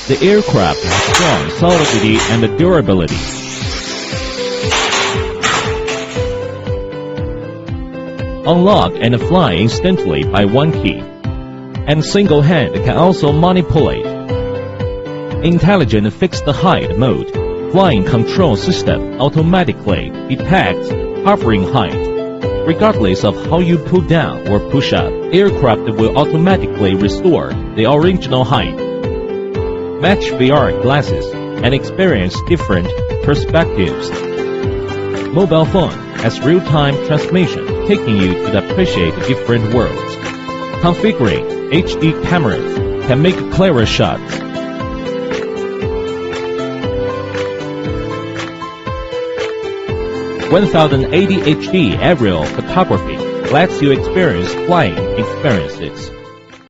The aircraft has strong solidity and durability. Unlock and fly instantly by one key, and single hand can also manipulate. Intelligent fixed height mode. Flying control system automatically detects hovering height. Regardless of how you pull down or push up, aircraft will automatically restore the original height. Match VR glasses and experience different perspectives. Mobile phone has real-time transmission, taking you to appreciate different worlds. Configuring HD cameras can make clearer shots. 1080 HD aerial photography lets you experience flying experiences.